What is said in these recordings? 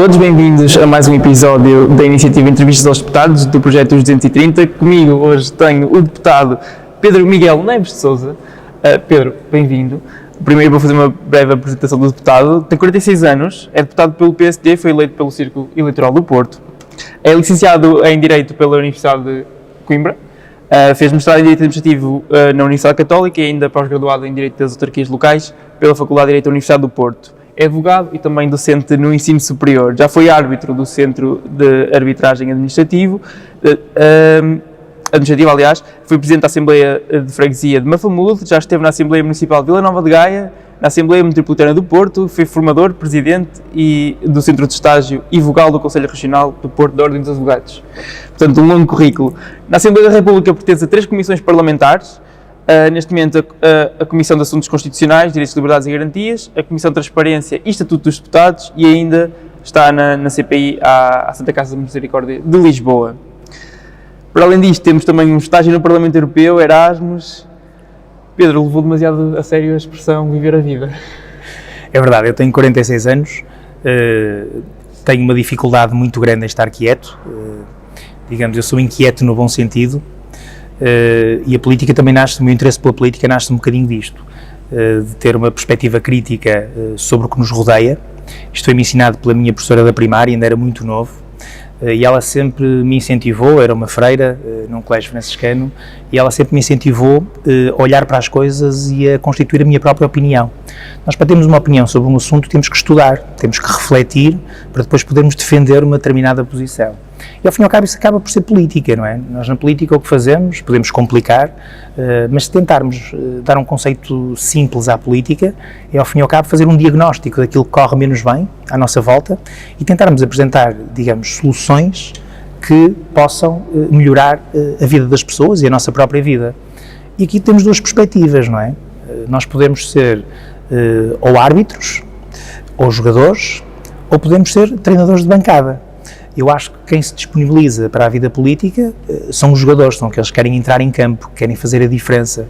todos, bem-vindos a mais um episódio da iniciativa Entrevistas aos Deputados do Projeto dos 230. Comigo hoje tenho o deputado Pedro Miguel Neves de Sousa. Pedro, bem-vindo. Primeiro vou fazer uma breve apresentação do deputado. Tem 46 anos, é deputado pelo PSD, foi eleito pelo Círculo Eleitoral do Porto. É licenciado em Direito pela Universidade de Coimbra. Fez mestrado em Direito Administrativo na Universidade Católica e ainda pós-graduado em Direito das Autarquias Locais pela Faculdade de Direito da Universidade do Porto. É advogado e também docente no ensino superior. Já foi árbitro do Centro de Arbitragem Administrativo, foi presidente da Assembleia de Freguesia de Mafamude, já esteve na Assembleia Municipal de Vila Nova de Gaia, na Assembleia Metropolitana do Porto, foi formador, presidente do Centro de Estágio e vogal do Conselho Regional do Porto da Ordem dos Advogados. Portanto, um longo currículo. Na Assembleia da República pertence a 3 comissões parlamentares, neste momento a Comissão de Assuntos Constitucionais, Direitos, Liberdades e Garantias, a Comissão de Transparência e Estatuto dos Deputados e ainda está na CPI à Santa Casa de Misericórdia de Lisboa. Para além disto, temos também um estágio no Parlamento Europeu, Erasmus. Pedro, levou demasiado a sério a expressão viver a vida. É verdade, eu tenho 46 anos, tenho uma dificuldade muito grande em estar quieto, digamos, eu sou inquieto no bom sentido, e a política também nasce, o meu interesse pela política nasce um bocadinho disto, de ter uma perspectiva crítica sobre o que nos rodeia. Isto foi-me ensinado pela minha professora da primária, ainda era muito novo, e ela sempre me incentivou, era uma freira num colégio franciscano, e ela sempre me incentivou a olhar para as coisas e a constituir a minha própria opinião. Nós, para termos uma opinião sobre um assunto, temos que estudar, temos que refletir, para depois podermos defender uma determinada posição. E ao fim e ao cabo isso acaba por ser política, não é? Nós na política o que fazemos, podemos complicar, mas se tentarmos dar um conceito simples à política, é ao fim e ao cabo fazer um diagnóstico daquilo que corre menos bem à nossa volta e tentarmos apresentar, digamos, soluções que possam melhorar a vida das pessoas e a nossa própria vida. E aqui temos 2 perspectivas, não é? Nós podemos ser ou árbitros, ou jogadores, ou podemos ser treinadores de bancada. Eu acho que quem se disponibiliza para a vida política são os jogadores, são aqueles que querem entrar em campo, que querem fazer a diferença.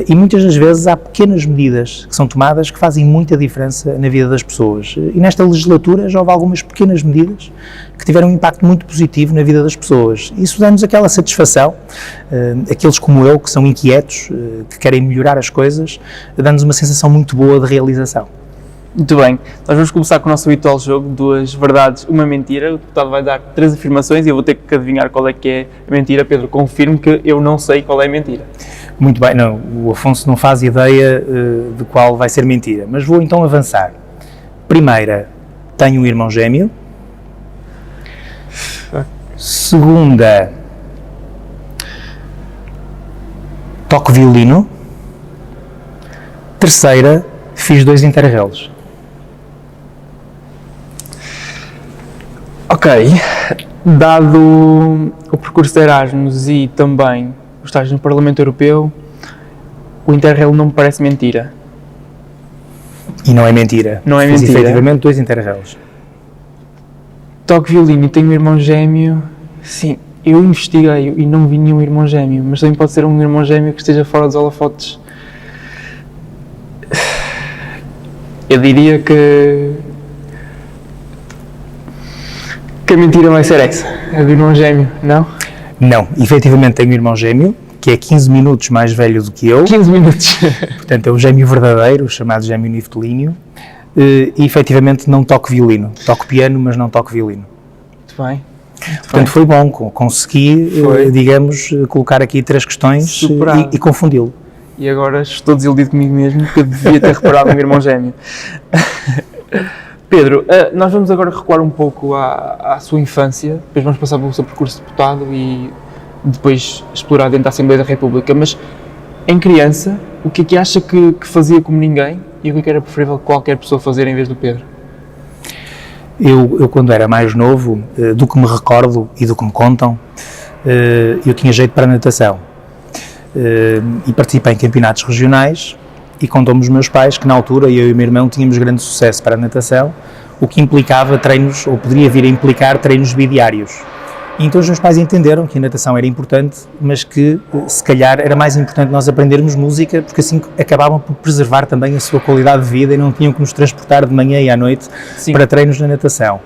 E muitas das vezes há pequenas medidas que são tomadas que fazem muita diferença na vida das pessoas. E nesta legislatura já houve algumas pequenas medidas que tiveram um impacto muito positivo na vida das pessoas. Isso dá-nos aquela satisfação, aqueles como eu, que são inquietos, que querem melhorar as coisas, dá-nos uma sensação muito boa de realização. Muito bem, nós vamos começar com o nosso habitual jogo, 2 verdades, uma mentira. O deputado vai dar 3 afirmações e eu vou ter que adivinhar qual é que é a mentira. Pedro, confirme que eu não sei qual é a mentira. Muito bem, não, o Afonso não faz ideia de qual vai ser mentira, mas vou então avançar. Primeira, tenho um irmão gêmeo. Segunda, toco violino. Terceira, fiz 2 interrails. Ok, dado o percurso de Erasmus e também o estágio no Parlamento Europeu, o Interrail não me parece mentira. E não é mentira. Não é Fiz mentira. efetivamente 2 interrails. Toco violino e tenho um irmão gêmeo. Sim, eu investiguei e não vi nenhum irmão gêmeo, mas também pode ser um irmão gêmeo que esteja fora dos holofotes. Eu diria que a mentira vai ser essa, é do irmão gêmeo, não? Não, efetivamente tenho um irmão gêmeo, que é 15 minutos mais velho do que eu. 15 minutos. Portanto, é o gêmeo verdadeiro, o chamado gêmeo niftelíneo, e efetivamente não toco violino. Toco piano, mas não toco violino. Muito bem. Portanto, foi bom, consegui, digamos, colocar aqui 3 questões e confundi-lo. E agora estou desiludido comigo mesmo, porque eu devia ter reparado um irmão gêmeo. Pedro, nós vamos agora recuar um pouco à sua infância, depois vamos passar pelo seu percurso de deputado e depois explorar dentro da Assembleia da República, mas em criança, o que é que acha que fazia como ninguém e o que é que era preferível que qualquer pessoa fazer em vez do Pedro? Eu quando era mais novo, do que me recordo e do que me contam, eu tinha jeito para a natação. E participei em campeonatos regionais e contou-me os meus pais que na altura eu e o meu irmão tínhamos grande sucesso para a natação, o que implicava treinos, ou poderia vir a implicar treinos bidiários. E então os meus pais entenderam que a natação era importante, mas que se calhar era mais importante nós aprendermos música, porque assim acabavam por preservar também a sua qualidade de vida e não tinham que nos transportar de manhã e à noite para treinos na natação.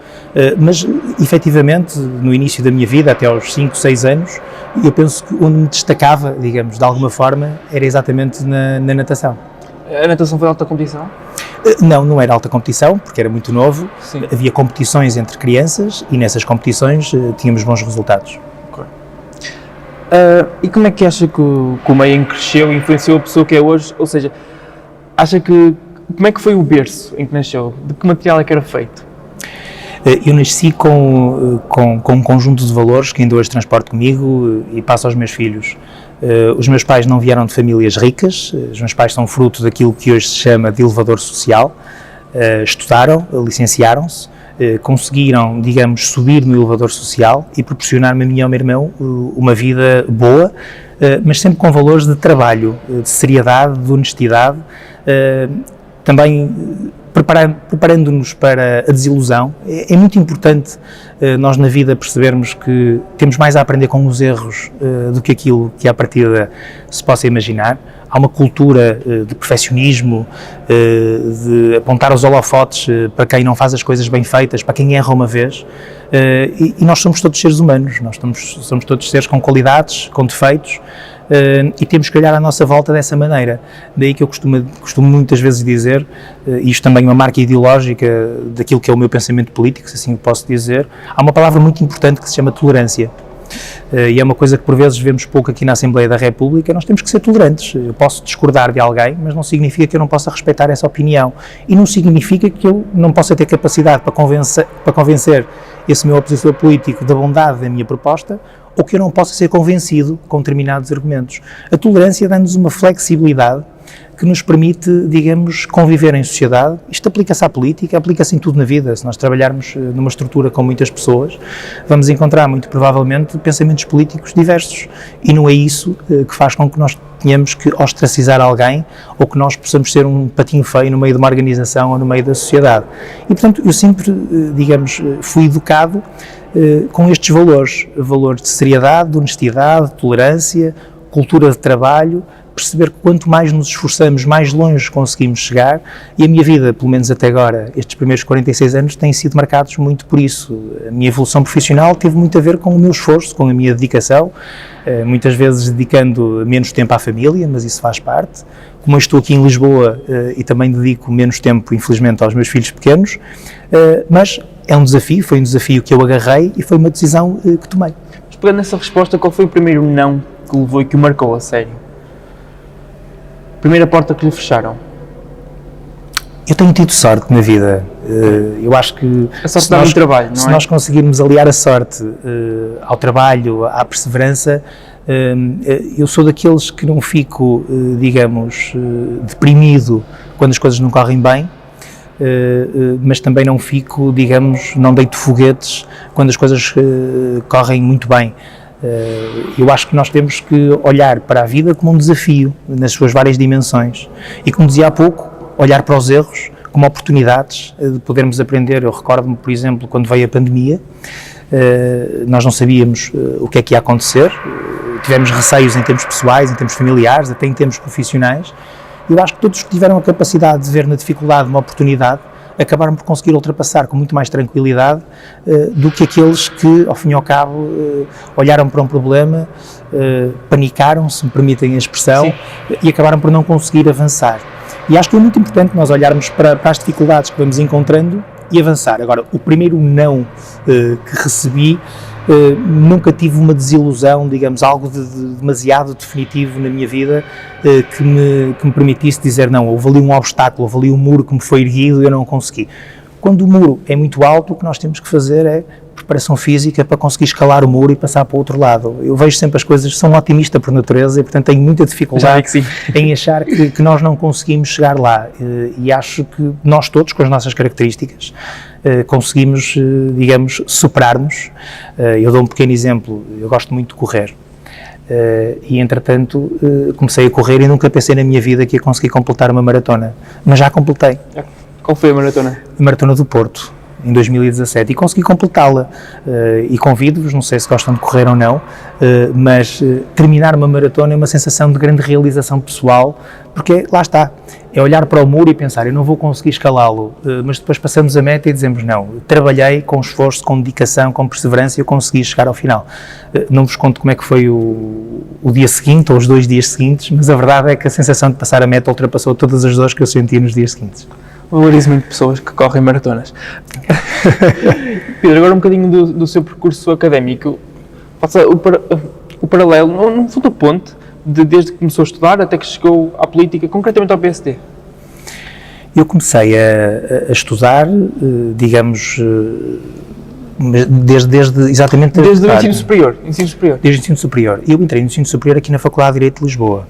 Mas efetivamente, no início da minha vida, até aos 5, 6 anos, eu penso que onde me destacava, digamos, de alguma forma, era exatamente na natação. A natação foi alta competição? Não era alta competição, porque era muito novo. Sim. Havia competições entre crianças e nessas competições tínhamos bons resultados. Okay. E como é que acha que o meio em que cresceu influenciou a pessoa que é hoje? Ou seja, acha que... Como é que foi o berço em que nasceu? De que material é que era feito? Eu nasci com um conjunto de valores que ainda hoje transporto comigo e passo aos meus filhos. Os meus pais não vieram de famílias ricas, os meus pais são fruto daquilo que hoje se chama de elevador social, estudaram, licenciaram-se, conseguiram, digamos, subir no elevador social e proporcionar-me a mim e ao meu irmão uma vida boa, mas sempre com valores de trabalho, de seriedade, de honestidade, também preparando-nos para a desilusão. É muito importante nós na vida percebermos que temos mais a aprender com os erros do que aquilo que à partida se possa imaginar. Há uma cultura de perfeccionismo, de apontar os holofotes para quem não faz as coisas bem feitas, para quem erra uma vez, e nós somos todos seres humanos, nós somos todos seres com qualidades, com defeitos, e temos que olhar à nossa volta dessa maneira. Daí que eu costumo muitas vezes dizer, isto também é uma marca ideológica daquilo que é o meu pensamento político, se assim o posso dizer, há uma palavra muito importante que se chama tolerância. E é uma coisa que por vezes vemos pouco aqui na Assembleia da República. Nós temos que ser tolerantes. Eu posso discordar de alguém, mas não significa que eu não possa respeitar essa opinião, e não significa que eu não possa ter capacidade para convencer esse meu opositor político da bondade da minha proposta, ou que eu não possa ser convencido com determinados argumentos. A tolerância dá-nos uma flexibilidade que nos permite, digamos, conviver em sociedade. Isto aplica-se à política, aplica-se em tudo na vida. Se nós trabalharmos numa estrutura com muitas pessoas, vamos encontrar, muito provavelmente, pensamentos políticos diversos. E não é isso que faz com que nós tenhamos que ostracizar alguém, ou que nós possamos ser um patinho feio no meio de uma organização ou no meio da sociedade. E, portanto, eu sempre, digamos, fui educado com estes valores de seriedade, de honestidade, de tolerância, cultura de trabalho, perceber que quanto mais nos esforçamos, mais longe conseguimos chegar, e a minha vida, pelo menos até agora, estes primeiros 46 anos, têm sido marcados muito por isso. A minha evolução profissional teve muito a ver com o meu esforço, com a minha dedicação, muitas vezes dedicando menos tempo à família, mas isso faz parte. Como eu estou aqui em Lisboa e também dedico menos tempo, infelizmente, aos meus filhos pequenos, mas é um desafio, foi um desafio que eu agarrei e foi uma decisão que tomei. Mas pegando nessa resposta, qual foi o primeiro não que levou e que o marcou a sério? Primeira porta que lhe fecharam? Eu tenho tido sorte na vida. Eu acho que a sorte dá muito trabalho, não é? Se nós conseguirmos aliar a sorte ao trabalho, à perseverança, eu sou daqueles que não fico, digamos, deprimido quando as coisas não correm bem, mas também não fico, digamos, não deito foguetes quando as coisas correm muito bem. Eu acho que nós temos que olhar para a vida como um desafio, nas suas várias dimensões, e como dizia há pouco, olhar para os erros como oportunidades de podermos aprender. Eu recordo-me, por exemplo, quando veio a pandemia, nós não sabíamos o que é que ia acontecer, tivemos receios em termos pessoais, em termos familiares, até em termos profissionais. Eu acho que todos que tiveram a capacidade de ver na dificuldade uma oportunidade acabaram por conseguir ultrapassar com muito mais tranquilidade do que aqueles que, ao fim e ao cabo, olharam para um problema, panicaram, se me permitem a expressão, e acabaram por não conseguir avançar. E acho que é muito importante nós olharmos para as dificuldades que vamos encontrando e avançar. Agora, o primeiro não que recebi, nunca tive uma desilusão, digamos, algo de demasiado definitivo na minha vida que me permitisse dizer não, houve ali um obstáculo, houve ali um muro que me foi erguido e eu não consegui. Quando o muro é muito alto, o que nós temos que fazer é preparação física para conseguir escalar o muro e passar para o outro lado. Eu vejo sempre as coisas, sou um otimista por natureza e, portanto, tenho muita dificuldade em achar que nós não conseguimos chegar lá. E acho que nós todos, com as nossas características, conseguimos, digamos, superar-nos. Eu dou um pequeno exemplo, eu gosto muito de correr. E, entretanto, comecei a correr e nunca pensei na minha vida que ia conseguir completar uma maratona. Mas já completei. Qual foi a maratona? A Maratona do Porto. em 2017 e consegui completá-la. E convido-vos, não sei se gostam de correr ou não, mas terminar uma maratona é uma sensação de grande realização pessoal, porque lá está, é olhar para o muro e pensar, eu não vou conseguir escalá-lo, mas depois passamos a meta e dizemos, não, trabalhei com esforço, com dedicação, com perseverança e eu consegui chegar ao final. Não vos conto como é que foi o dia seguinte ou os 2 dias seguintes, mas a verdade é que a sensação de passar a meta ultrapassou todas as dores que eu senti nos dias seguintes. Valorizo muito pessoas que correm maratonas. Pedro, agora um bocadinho do seu percurso académico. Faça o paralelo, no fundo, a ponte, desde que começou a estudar até que chegou à política, concretamente ao PSD. Eu comecei a estudar, digamos, exatamente desde o ensino superior. Desde o ensino superior. Eu entrei no ensino superior aqui na Faculdade de Direito de Lisboa.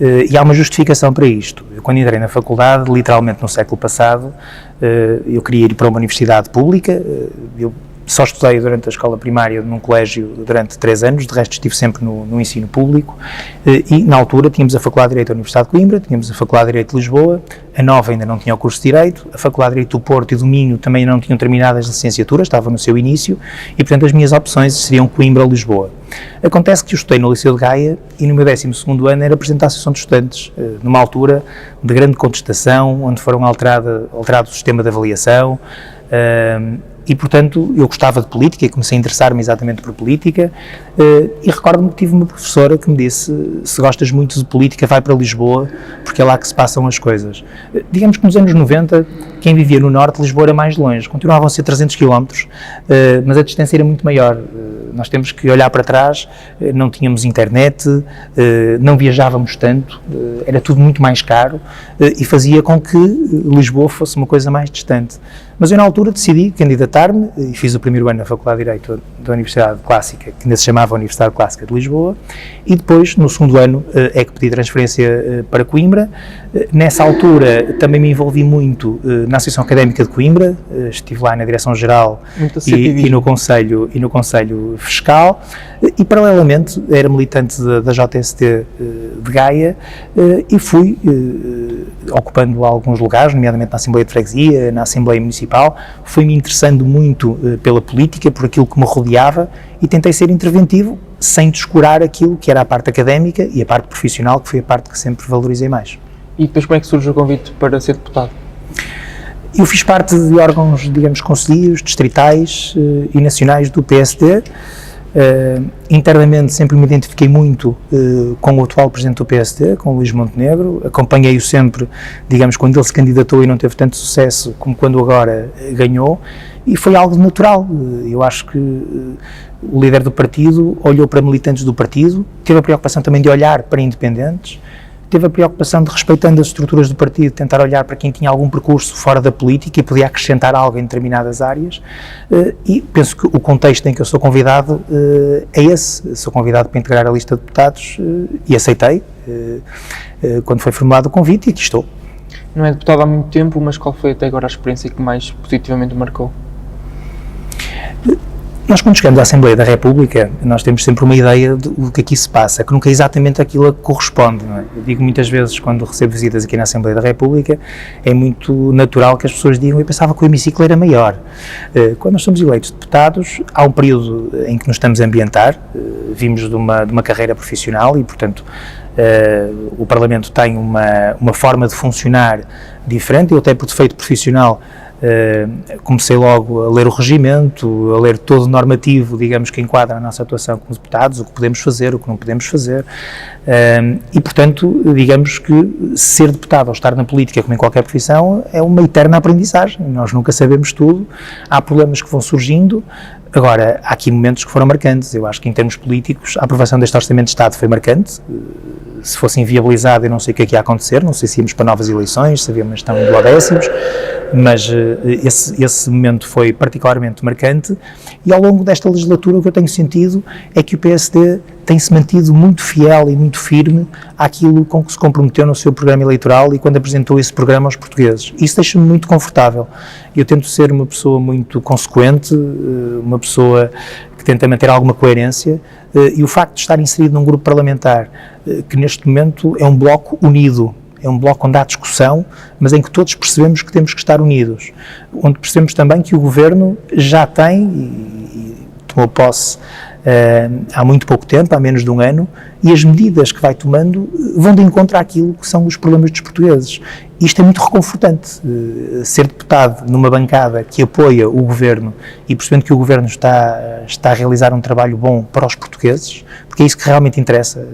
E há uma justificação para isto. Eu, quando entrei na faculdade, literalmente no século passado, eu queria ir para uma universidade pública. Eu só estudei durante a escola primária num colégio durante 3 anos, de resto estive sempre no ensino público, e na altura tínhamos a Faculdade de Direito da Universidade de Coimbra, tínhamos a Faculdade de Direito de Lisboa, a Nova ainda não tinha o curso de Direito, a Faculdade de Direito do Porto e do Minho também não tinham terminado as licenciaturas, estava no seu início, e portanto as minhas opções seriam Coimbra ou Lisboa. Acontece que eu estudei no Liceu de Gaia e no meu 12º ano era presidente da Associação de Estudantes, numa altura de grande contestação, onde foram alterado o sistema de avaliação, e, portanto, eu gostava de política e comecei a interessar-me exatamente por política, e recordo-me que tive uma professora que me disse, se gostas muito de política, vai para Lisboa, porque é lá que se passam as coisas. Digamos que nos anos 90, quem vivia no Norte, Lisboa era mais longe, continuavam a ser 300 km, mas a distância era muito maior. Nós temos que olhar para trás, não tínhamos internet, não viajávamos tanto, era tudo muito mais caro, e fazia com que Lisboa fosse uma coisa mais distante. Mas eu, na altura, decidi candidatar-me e fiz o primeiro ano na Faculdade de Direito da Universidade Clássica, que ainda se chamava Universidade Clássica de Lisboa, e depois, no 2º ano, é que pedi transferência para Coimbra. Nessa altura, também me envolvi muito na Associação Académica de Coimbra, estive lá na Direção-Geral e no Conselho Fiscal, e, paralelamente, era militante da JST de Gaia e fui ocupando alguns lugares, nomeadamente na Assembleia de Freguesia, na Assembleia Municipal, fui-me interessando muito pela política, por aquilo que me rodeava e tentei ser interventivo sem descurar aquilo que era a parte académica e a parte profissional, que foi a parte que sempre valorizei mais. E depois como é que surge o convite para ser deputado? Eu fiz parte de órgãos, digamos, concelhios, distritais e nacionais do PSD. Internamente sempre me identifiquei muito com o atual presidente do PSD, com o Luís Montenegro, acompanhei-o sempre, digamos, quando ele se candidatou e não teve tanto sucesso como quando agora ganhou, e foi algo natural. Eu acho que o líder do partido olhou para militantes do partido, teve a preocupação também de olhar para independentes, teve a preocupação de, respeitando as estruturas do partido, tentar olhar para quem tinha algum percurso fora da política e podia acrescentar algo em determinadas áreas, e penso que o contexto em que eu sou convidado é esse. Sou convidado para integrar a lista de deputados e aceitei quando foi formulado o convite, e aqui estou. Não é deputado há muito tempo, mas qual foi até agora a experiência que mais positivamente marcou? Nós, quando chegamos à Assembleia da República, nós temos sempre uma ideia do que aqui se passa, que nunca é exatamente aquilo a que corresponde, não é? Eu digo muitas vezes, quando recebo visitas aqui na Assembleia da República, é muito natural que as pessoas digam, eu pensava que o hemiciclo era maior. Quando nós somos eleitos deputados, há um período em que nos estamos a ambientar, vimos de uma carreira profissional e, portanto, o Parlamento tem uma forma de funcionar diferente. Eu, até por defeito profissional, comecei logo a ler o regimento, a ler todo o normativo, digamos, que enquadra a nossa atuação como deputados, o que podemos fazer, o que não podemos fazer, e, portanto, digamos que ser deputado ou estar na política, como em qualquer profissão, é uma eterna aprendizagem. Nós nunca sabemos tudo, há problemas que vão surgindo. Agora, há aqui momentos que foram marcantes. Eu acho que, em termos políticos, a aprovação deste Orçamento de Estado foi marcante. Se fosse inviabilizado, eu não sei o que é que ia acontecer, não sei se íamos para novas eleições, se havia uma gestão de duodécimos, mas esse momento foi particularmente marcante, e ao longo desta legislatura o que eu tenho sentido é que o PSD tem-se mantido muito fiel e muito firme àquilo com que se comprometeu no seu programa eleitoral e quando apresentou esse programa aos portugueses. Isso deixa-me muito confortável. Eu tento ser uma pessoa muito consequente, uma pessoa que tenta manter alguma coerência, e o facto de estar inserido num grupo parlamentar que neste momento é um bloco unido, é um bloco onde há discussão, mas em que todos percebemos que temos que estar unidos, onde percebemos também que o Governo já tem, e tomou posse há muito pouco tempo, há menos de um ano, e as medidas que vai tomando vão de encontro àquilo que são os problemas dos portugueses. Isto é muito reconfortante, ser deputado numa bancada que apoia o Governo e percebendo que o Governo está a realizar um trabalho bom para os portugueses, porque é isso que realmente interessa.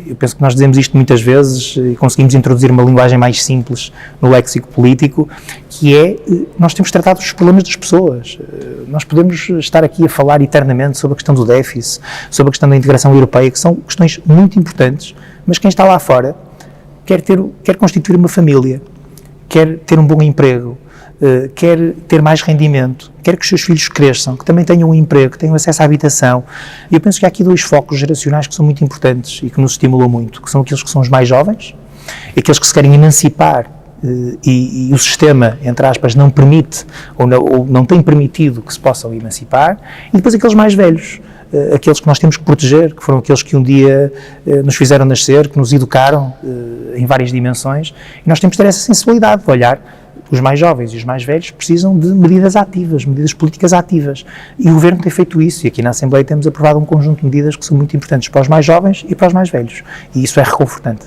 Eu penso que nós dizemos isto muitas vezes e conseguimos introduzir uma linguagem mais simples no léxico político, que é, nós temos tratado os problemas das pessoas. Nós podemos estar aqui a falar eternamente sobre a questão do déficit, sobre a questão da integração europeia, que são questões muito importantes, mas quem está lá fora quer constituir uma família, quer ter um bom emprego, quer ter mais rendimento, quer que os seus filhos cresçam, que também tenham um emprego, que tenham acesso à habitação. E eu penso que há aqui dois focos geracionais que são muito importantes e que nos estimulam muito, que são aqueles que são os mais jovens, aqueles que se querem emancipar e o sistema, entre aspas, não permite ou não tem permitido que se possam emancipar, e depois aqueles mais velhos, aqueles que nós temos que proteger, que foram aqueles que um dia nos fizeram nascer, que nos educaram em várias dimensões, e nós temos que ter essa sensibilidade de olhar. Os mais jovens e os mais velhos precisam de medidas ativas, medidas políticas ativas, e o Governo tem feito isso, e aqui na Assembleia temos aprovado um conjunto de medidas que são muito importantes para os mais jovens e para os mais velhos, e isso é reconfortante.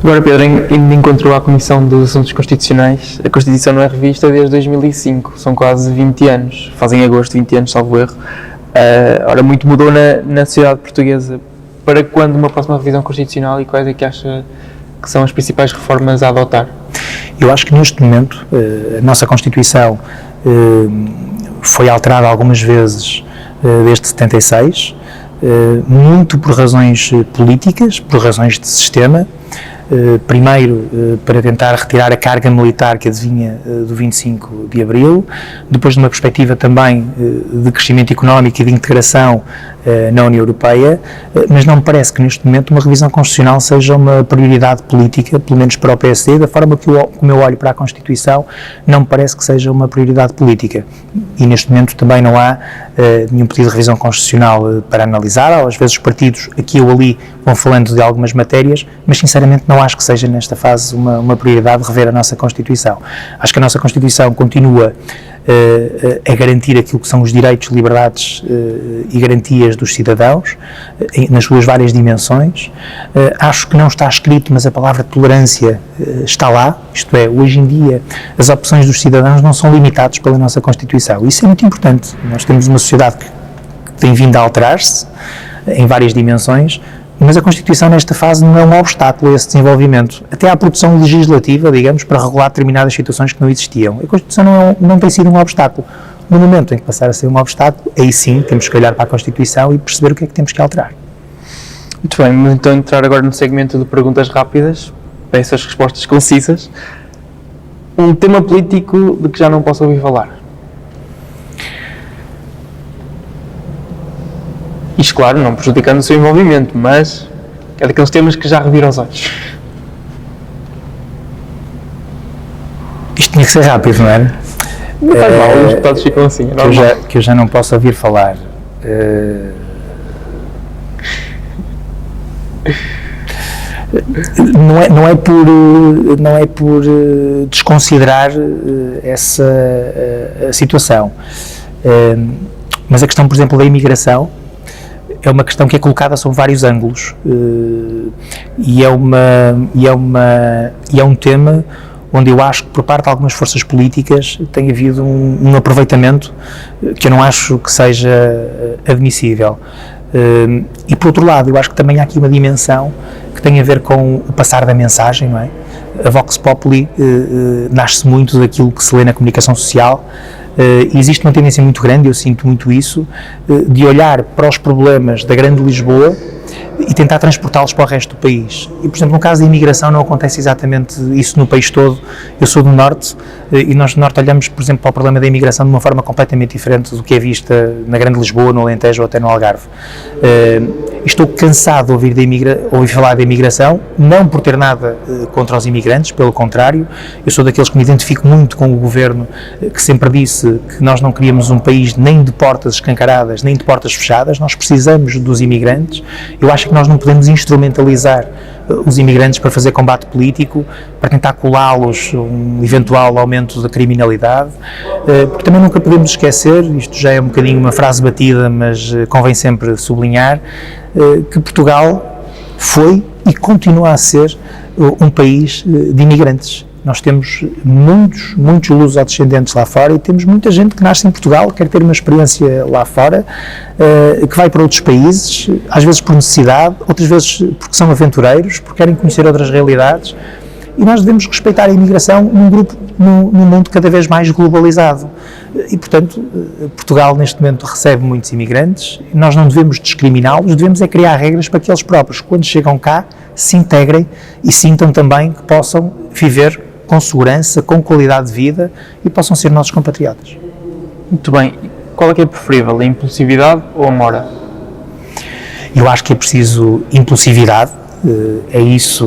Agora, Pedro, indo de encontro à Comissão dos Assuntos Constitucionais, a Constituição não é revista desde 2005, são quase 20 anos, fazem em agosto 20 anos, salvo erro. Ora, muito mudou na sociedade portuguesa. Para quando uma próxima revisão constitucional, e quais é que acha que são as principais reformas a adotar? Eu acho que neste momento a nossa Constituição foi alterada algumas vezes desde 76, muito por razões políticas, por razões de sistema. Primeiro para tentar retirar a carga militar que advinha do 25 de Abril, depois de uma perspectiva também de crescimento económico e de integração na União Europeia, mas não me parece que neste momento uma revisão constitucional seja uma prioridade política, pelo menos para o PSD, da forma como eu olho para a Constituição, não me parece que seja uma prioridade política, e neste momento também não há nenhum pedido de revisão constitucional para analisar. Às vezes os partidos aqui ou ali vão falando de algumas matérias, mas sinceramente não acho que seja nesta fase uma prioridade rever a nossa Constituição. Acho que a nossa Constituição continua a garantir aquilo que são os direitos, liberdades e garantias dos cidadãos, nas suas várias dimensões. Acho que não está escrito, mas a palavra tolerância está lá, isto é, hoje em dia as opções dos cidadãos não são limitadas pela nossa Constituição. Isso é muito importante. Nós temos uma sociedade que tem vindo a alterar-se em várias dimensões, mas a Constituição nesta fase não é um obstáculo a esse desenvolvimento, até à produção legislativa, digamos, para regular determinadas situações que não existiam. A Constituição não tem sido um obstáculo. No momento em que passar a ser um obstáculo, aí sim temos que olhar para a Constituição e perceber o que é que temos que alterar. Muito bem, vamos então entrar agora no segmento de perguntas rápidas, peço as respostas concisas. Um tema político de que já não posso ouvir falar. Isto, claro, não prejudicando o seu envolvimento, mas é daqueles temas que já reviram os olhos. Isto tinha que ser rápido, não era? Não faz mal, os deputados ficam assim, que eu já não posso ouvir falar. Não é por desconsiderar essa situação, mas a questão, por exemplo, da imigração é uma questão que é colocada sob vários ângulos e é um tema onde eu acho que por parte de algumas forças políticas tem havido um aproveitamento que eu não acho que seja admissível. E por outro lado, eu acho que também há aqui uma dimensão que tem a ver com o passar da mensagem, não é? A Vox Populi nasce muito daquilo que se lê na comunicação social. Existe uma tendência muito grande, eu sinto muito isso, de olhar para os problemas da grande Lisboa e tentar transportá-los para o resto do país. E, por exemplo, no caso da imigração não acontece exatamente isso no país todo. Eu sou do Norte e nós do Norte olhamos, por exemplo, para o problema da imigração de uma forma completamente diferente do que é vista na grande Lisboa, no Alentejo ou até no Algarve. Estou cansado de ouvir falar da imigração, não por ter nada contra os imigrantes, pelo contrário, eu sou daqueles que me identifico muito com o Governo, que sempre disse que nós não queríamos um país nem de portas escancaradas, nem de portas fechadas. Nós precisamos dos imigrantes Eu acho que nós não podemos instrumentalizar os imigrantes para fazer combate político, para tentar colá-los um eventual aumento da criminalidade, porque também nunca podemos esquecer, isto já é um bocadinho uma frase batida, mas convém sempre sublinhar, que Portugal foi e continua a ser um país de imigrantes. Nós temos muitos luso-descendentes lá fora e temos muita gente que nasce em Portugal, quer ter uma experiência lá fora, que vai para outros países, às vezes por necessidade, outras vezes porque são aventureiros, porque querem conhecer outras realidades, e nós devemos respeitar a imigração num mundo cada vez mais globalizado. E, portanto, Portugal neste momento recebe muitos imigrantes, e nós não devemos discriminá-los, devemos é criar regras para que eles próprios, quando chegam cá, se integrem e sintam também que possam viver com segurança, com qualidade de vida e possam ser nossos compatriotas. Muito bem. Qual é que é preferível, a impulsividade ou a mora? Eu acho que é preciso impulsividade, é isso,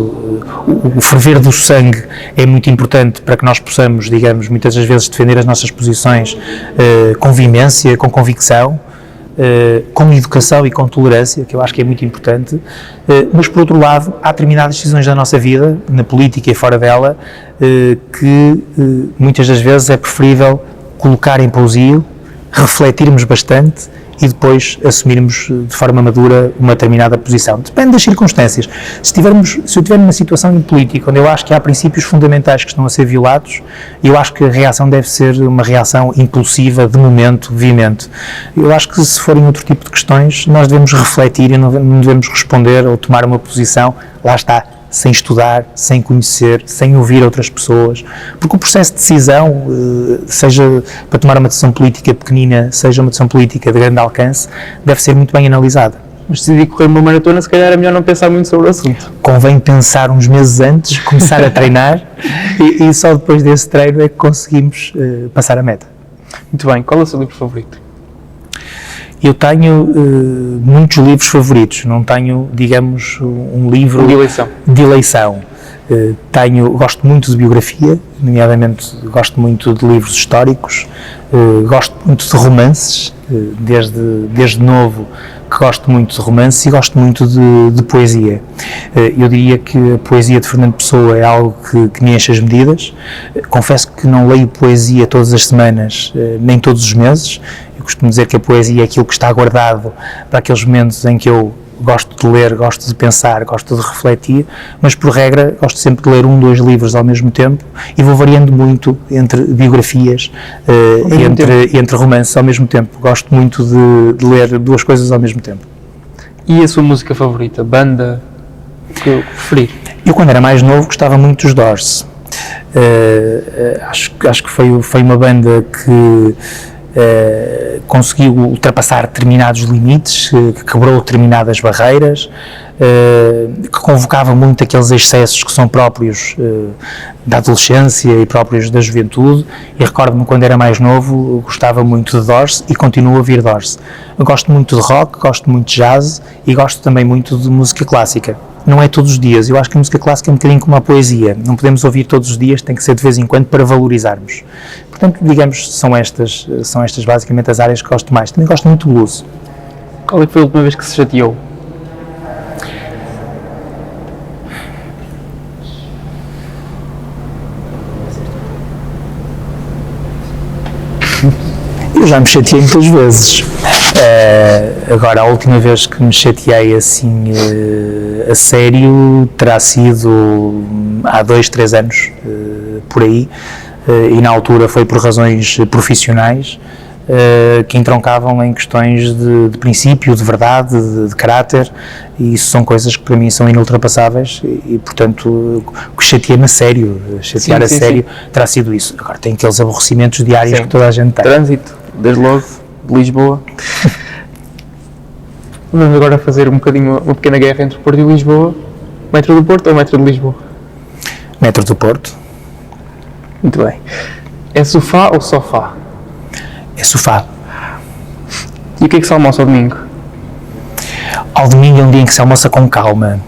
o ferver do sangue é muito importante para que nós possamos, digamos, muitas das vezes defender as nossas posições com veemência, com convicção, com educação e com tolerância, que eu acho que é muito importante, mas por outro lado há determinadas decisões da nossa vida, na política e fora dela, que muitas das vezes é preferível colocar em pousio, refletirmos bastante e depois assumirmos de forma madura uma determinada posição. Depende das circunstâncias. Se eu estiver numa situação em política onde eu acho que há princípios fundamentais que estão a ser violados, eu acho que a reação deve ser uma reação impulsiva, de momento, veemente. Eu acho que se forem outro tipo de questões, nós devemos refletir e não devemos responder ou tomar uma posição, lá está, sem estudar, sem conhecer, sem ouvir outras pessoas, porque o processo de decisão, seja para tomar uma decisão política pequenina, seja uma decisão política de grande alcance, deve ser muito bem analisada. Mas se decidir correr uma maratona, se calhar é melhor não pensar muito sobre o assunto. Convém pensar uns meses antes, começar a treinar e só depois desse treino é que conseguimos passar a meta. Muito bem. Qual é o seu livro favorito? Eu tenho muitos livros favoritos, não tenho, digamos, um livro de eleição. Gosto muito de biografia, nomeadamente gosto muito de livros históricos, gosto muito de romances, desde novo que gosto muito de romances e gosto muito de poesia. Eu diria que a poesia de Fernando Pessoa é algo que me enche as medidas. Confesso que não leio poesia todas as semanas, nem todos os meses. Eu costumo dizer que a poesia é aquilo que está guardado para aqueles momentos em que eu gosto de ler, gosto de pensar, gosto de refletir, mas por regra gosto sempre de ler 2 livros ao mesmo tempo e vou variando muito entre biografias e entre romances ao mesmo tempo. Gosto muito de ler 2 coisas ao mesmo tempo. E a sua música favorita? Banda? Que preferir? Eu quando era mais novo gostava muito dos Doors. Acho que foi uma banda que conseguiu ultrapassar determinados limites, que quebrou determinadas barreiras, que convocava muito aqueles excessos que são próprios da adolescência e próprios da juventude, e recordo-me quando era mais novo, gostava muito de Doors e continuo a ouvir Doors. Eu gosto muito de rock, gosto muito de jazz e gosto também muito de música clássica. Não é todos os dias, eu acho que a música clássica é um bocadinho como a poesia, não podemos ouvir todos os dias, tem que ser de vez em quando para valorizarmos. Portanto, digamos, são estas basicamente as áreas que gosto mais. Também gosto muito de blues. Qual é que foi a última vez que se chateou? Eu já me chateei muitas vezes. Agora, a última vez que me chateei assim a sério terá sido há 2-3 anos, por aí, e na altura foi por razões profissionais que entroncavam em questões de princípio, de verdade, de caráter, e isso são coisas que para mim são inultrapassáveis e portanto, o que chateia-me a sério, chatear a sério, terá sido isso. Agora tem aqueles aborrecimentos diários que toda a gente tem. Trânsito, desde logo, de Lisboa. Vamos agora fazer uma pequena guerra entre o Porto e Lisboa. Metro do Porto ou Metro de Lisboa? Metro do Porto. Muito bem. É sofá ou sofá? É sofá. E o que é que se almoça ao domingo? Ao domingo é um dia em que se almoça com calma.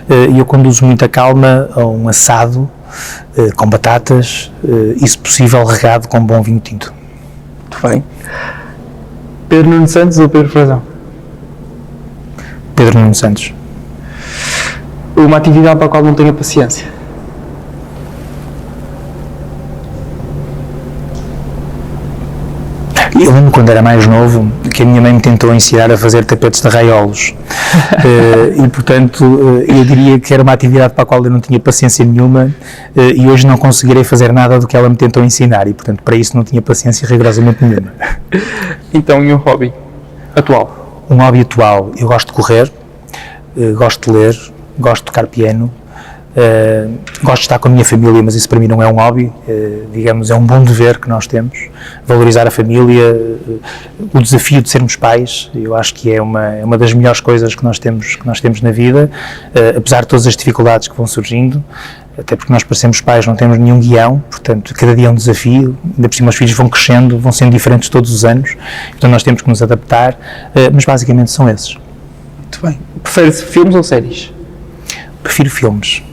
E eu conduzo muita calma a um assado com batatas e, se possível, regado com bom vinho tinto. Muito bem. Pedro Nuno Santos ou Pedro Frazão? Pedro Nuno Santos. Uma atividade para a qual não tenha paciência. Eu lembro quando era mais novo que a minha mãe me tentou ensinar a fazer tapetes de raiolos e portanto eu diria que era uma atividade para a qual eu não tinha paciência nenhuma e hoje não conseguirei fazer nada do que ela me tentou ensinar e portanto para isso não tinha paciência rigorosamente nenhuma. Então, e um hobby atual? Um hobby atual, eu gosto de correr, gosto de ler, gosto de tocar piano, gosto de estar com a minha família, mas isso para mim não é um hobby, digamos, é um bom dever que nós temos, valorizar a família, o desafio de sermos pais, eu acho que é uma das melhores coisas que nós temos na vida, apesar de todas as dificuldades que vão surgindo, até porque nós para sermos pais não temos nenhum guião, portanto cada dia é um desafio, ainda por cima os filhos vão crescendo, vão sendo diferentes todos os anos, portanto nós temos que nos adaptar, mas basicamente são esses. Muito bem. Prefere-se filmes ou séries? Prefiro filmes.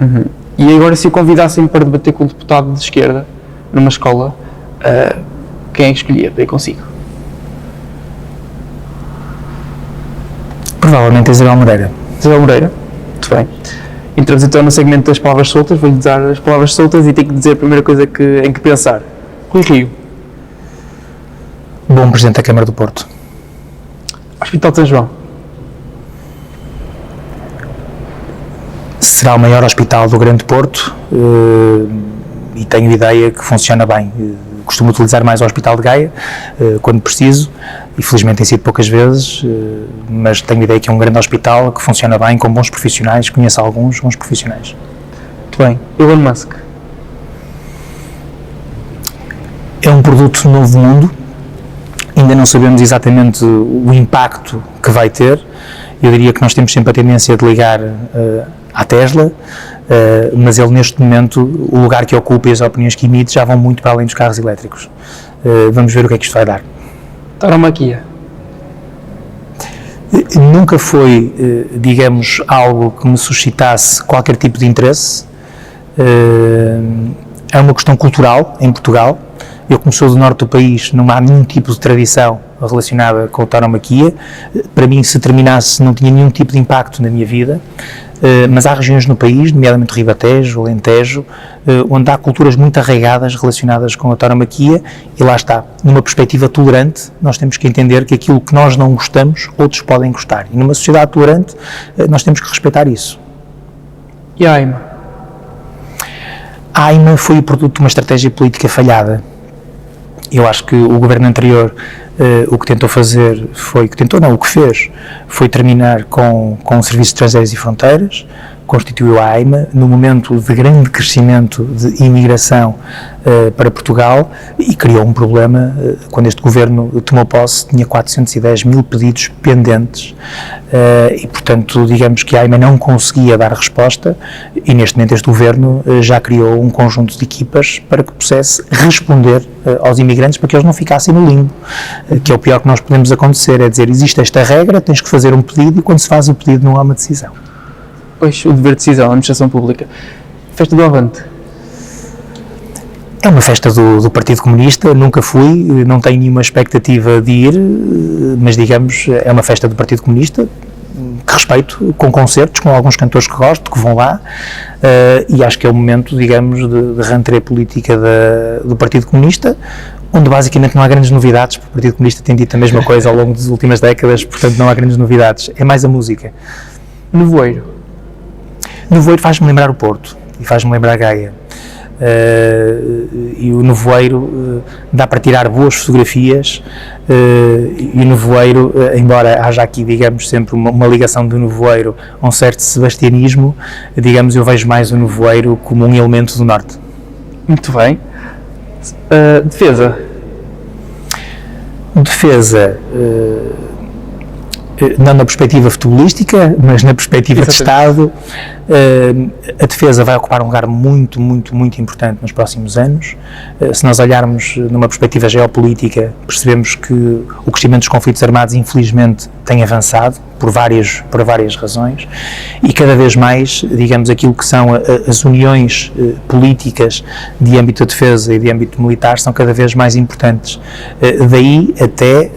Uhum. E agora, se o convidassem para debater com um deputado de esquerda numa escola, quem é que escolhia? Daí consigo. Provavelmente Isabel Moreira. Isabel Moreira? Muito bem. Entramos então no segmento das palavras soltas. Vou-lhe dar as palavras soltas e tenho que dizer a primeira coisa em que pensar. Rui Rio. Bom Presidente da Câmara do Porto. Hospital de São João. Será o maior hospital do Grande Porto e tenho ideia que funciona bem. Costumo utilizar mais o Hospital de Gaia quando preciso e felizmente tem sido poucas vezes, mas tenho ideia que é um grande hospital que funciona bem, com bons profissionais, conheço alguns bons profissionais. Muito bem. Elon Musk. É um produto do novo mundo, ainda não sabemos exatamente o impacto que vai ter. Eu diria que nós temos sempre a tendência de ligar à Tesla, mas ele neste momento, o lugar que ocupa e as opiniões que emite já vão muito para além dos carros elétricos. Vamos ver o que é que isto vai dar. Tauromaquia. Nunca foi, digamos, algo que me suscitasse qualquer tipo de interesse. É uma questão cultural em Portugal. Eu, como sou do norte do país, não há nenhum tipo de tradição relacionada com a tauromaquia. Para mim, se terminasse, não tinha nenhum tipo de impacto na minha vida. Mas há regiões no país, nomeadamente o Ribatejo, o Alentejo, onde há culturas muito arraigadas relacionadas com a tauromaquia e lá está, numa perspectiva tolerante, nós temos que entender que aquilo que nós não gostamos, outros podem gostar. E numa sociedade tolerante, nós temos que respeitar isso. E a AIMA? A AIMA foi o produto de uma estratégia política falhada. Eu acho que o governo anterior o que tentou fazer foi, o que fez foi terminar com o Serviço de Estrangeiros e Fronteiras, constituiu a AIMA no momento de grande crescimento de imigração para Portugal e criou um problema. Quando este governo tomou posse, tinha 410 mil pedidos pendentes e, portanto, digamos que a AIMA não conseguia dar resposta e, neste momento, este governo já criou um conjunto de equipas para que pudesse responder aos imigrantes para que eles não ficassem no limbo, que é o pior que nós podemos acontecer, é dizer, existe esta regra, tens que fazer um pedido e quando se faz o pedido não há uma decisão. Pois, o dever de decisão, a administração pública. Festa do Avante. É uma festa do Partido Comunista, nunca fui, não tenho nenhuma expectativa de ir, mas digamos, é uma festa do Partido Comunista, que respeito, com concertos, com alguns cantores que gosto, que vão lá, e acho que é o momento, digamos, de rentrée política do Partido Comunista, onde basicamente não há grandes novidades, porque o Partido Comunista tem dito a mesma coisa ao longo das últimas décadas, portanto não há grandes novidades, é mais a música. Nevoeiro. Nevoeiro faz-me lembrar o Porto e faz-me lembrar Gaia. E o nevoeiro dá para tirar boas fotografias e o nevoeiro, embora haja aqui, digamos, sempre uma ligação do nevoeiro a um certo sebastianismo, digamos, eu vejo mais o nevoeiro como um elemento do norte. Muito bem. Defesa. Defesa, não na perspectiva futebolística, mas na perspectiva de Estado, a defesa vai ocupar um lugar muito, muito, muito importante nos próximos anos. Se nós olharmos numa perspectiva geopolítica, percebemos que o crescimento dos conflitos armados, infelizmente, tem avançado, por várias razões, e cada vez mais, digamos, aquilo que são as uniões políticas de âmbito de defesa e de âmbito militar são cada vez mais importantes. Daí até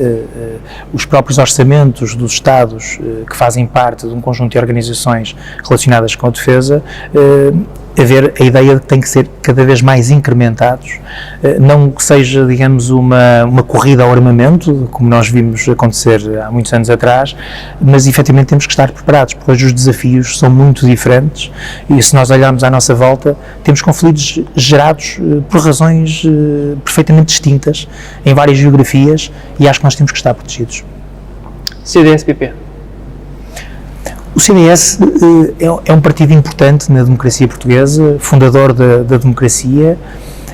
os próprios orçamentos dos Estados que fazem parte de um conjunto de organizações relacionadas com a defesa, haver a ideia de que têm que ser cada vez mais incrementados, não que seja, digamos, uma corrida ao armamento, como nós vimos acontecer há muitos anos atrás, mas efetivamente temos que estar preparados, porque hoje os desafios são muito diferentes e se nós olharmos à nossa volta, temos conflitos gerados por razões perfeitamente distintas em várias geografias e acho que nós temos que estar protegidos. CDS-PP. O CDS é um partido importante na democracia portuguesa, fundador da democracia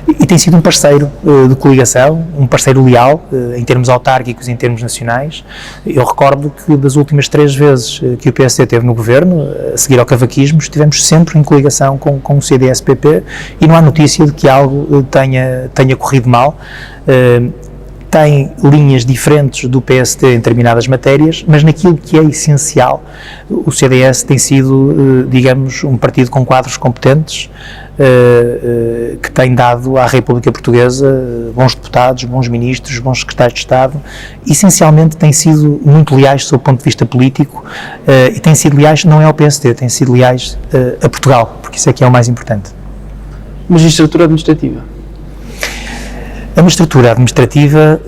e tem sido um parceiro de coligação, um parceiro leal em termos autárquicos e em termos nacionais. Eu recordo que das últimas 3 vezes que o PSD esteve no governo, a seguir ao cavaquismo, estivemos sempre em coligação com o CDS-PP e não há notícia de que algo tenha corrido mal. Tem linhas diferentes do PSD em determinadas matérias, mas naquilo que é essencial, o CDS tem sido, digamos, um partido com quadros competentes, que tem dado à República Portuguesa bons deputados, bons ministros, bons secretários de Estado, essencialmente têm sido muito leais sob o ponto de vista político, e têm sido leais não é ao PSD, têm sido leais a Portugal, porque isso é que é o mais importante. Magistratura administrativa. A magistratura administrativa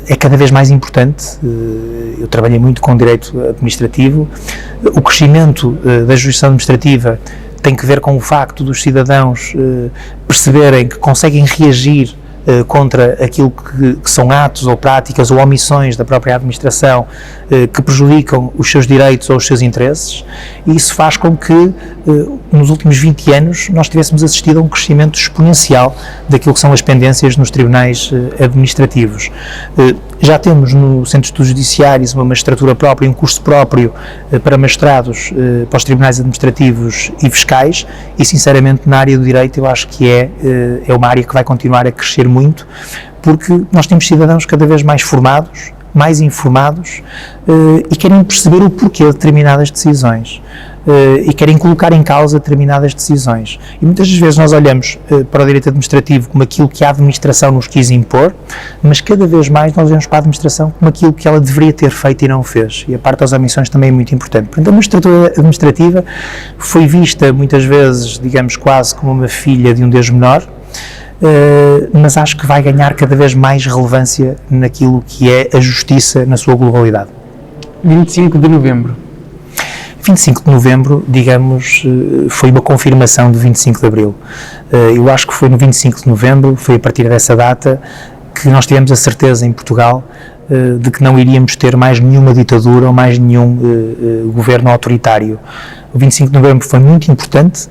é cada vez mais importante. Eu trabalhei muito com direito administrativo. O crescimento da justiça administrativa tem que ver com o facto dos cidadãos perceberem que conseguem reagir contra aquilo que são atos ou práticas ou omissões da própria administração que prejudicam os seus direitos ou os seus interesses, e isso faz com que nos últimos 20 anos nós tivéssemos assistido a um crescimento exponencial daquilo que são as pendências nos tribunais administrativos. Já temos no Centro de Estudos Judiciários uma magistratura própria, um curso próprio para magistrados para os tribunais administrativos e fiscais, e sinceramente na área do direito eu acho que é uma área que vai continuar a crescer muito, porque nós temos cidadãos cada vez mais formados, mais informados e querem perceber o porquê de determinadas decisões e querem colocar em causa determinadas decisões. E muitas das vezes nós olhamos para o direito administrativo como aquilo que a administração nos quis impor, mas cada vez mais nós olhamos para a administração como aquilo que ela deveria ter feito e não fez. E a parte das omissões também é muito importante. Portanto, a magistratura administrativa foi vista muitas vezes, digamos, quase como uma filha de um Deus menor, mas acho que vai ganhar cada vez mais relevância naquilo que é a justiça na sua globalidade. 25 de novembro. 25 de novembro, digamos, foi uma confirmação de 25 de abril. Eu acho que foi no 25 de novembro, foi a partir dessa data que nós tivemos a certeza em Portugal de que não iríamos ter mais nenhuma ditadura ou mais nenhum governo autoritário. O 25 de novembro foi muito importante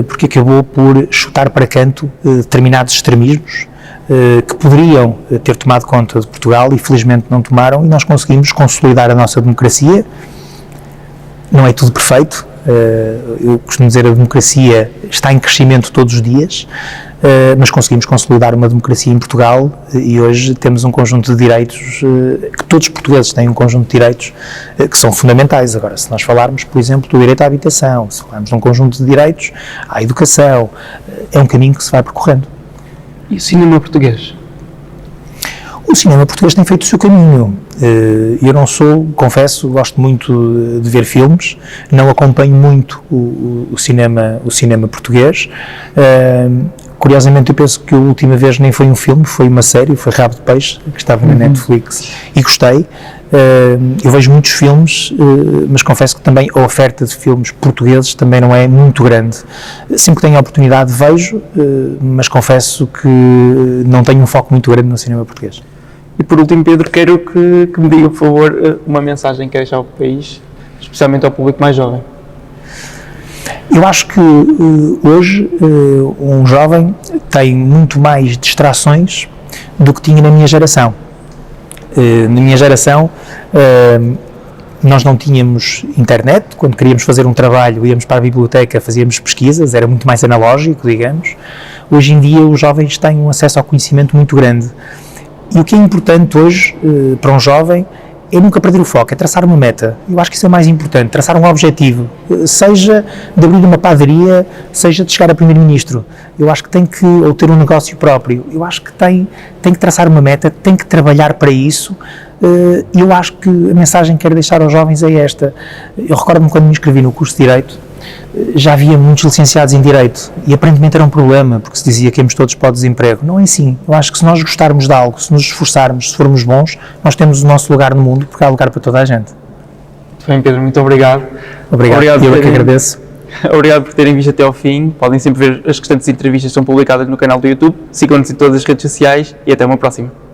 porque acabou por chutar para canto determinados extremismos que poderiam ter tomado conta de Portugal e felizmente não tomaram, e nós conseguimos consolidar a nossa democracia. Não é tudo perfeito, eu costumo dizer a democracia está em crescimento todos os dias, mas conseguimos consolidar uma democracia em Portugal e hoje temos um conjunto de direitos, que todos os portugueses têm um conjunto de direitos que são fundamentais. Agora, se nós falarmos, por exemplo, do direito à habitação, se falarmos de um conjunto de direitos à educação, é um caminho que se vai percorrendo. E o cinema português? O cinema português tem feito o seu caminho. Eu não sou, confesso, gosto muito de ver filmes, não acompanho muito o cinema português. Curiosamente, eu penso que a última vez nem foi um filme, foi uma série, foi Rabo de Peixe, que estava na Netflix, e gostei. Eu vejo muitos filmes, mas confesso que também a oferta de filmes portugueses também não é muito grande. Sempre que tenho a oportunidade vejo, mas confesso que não tenho um foco muito grande no cinema português. E por último, Pedro, quero que me diga, por favor, uma mensagem que quer deixar ao país, especialmente ao público mais jovem. Eu acho que hoje um jovem tem muito mais distrações do que tinha na minha geração. Na minha geração nós não tínhamos internet, quando queríamos fazer um trabalho íamos para a biblioteca, fazíamos pesquisas, era muito mais analógico, digamos. Hoje em dia os jovens têm um acesso ao conhecimento muito grande. E o que é importante hoje para um jovem é nunca perder o foco, é traçar uma meta. Eu acho que isso é mais importante, traçar um objetivo, seja de abrir uma padaria, seja de chegar a primeiro-ministro. Eu acho que tem que, ou ter um negócio próprio, eu acho que tem que traçar uma meta, tem que trabalhar para isso. Eu acho que a mensagem que quero deixar aos jovens é esta. Eu recordo-me quando me inscrevi no curso de Direito, já havia muitos licenciados em Direito e aparentemente era um problema, porque se dizia que íamos todos para o desemprego. Não é assim. Eu acho que se nós gostarmos de algo, se nos esforçarmos, se formos bons, nós temos o nosso lugar no mundo, porque há lugar para toda a gente. Bem, Pedro, muito obrigado. Obrigado, eu é que agradeço. Obrigado por terem visto até ao fim. Podem sempre ver as restantes entrevistas que são publicadas no canal do YouTube. Sigam-nos em todas as redes sociais e até uma próxima.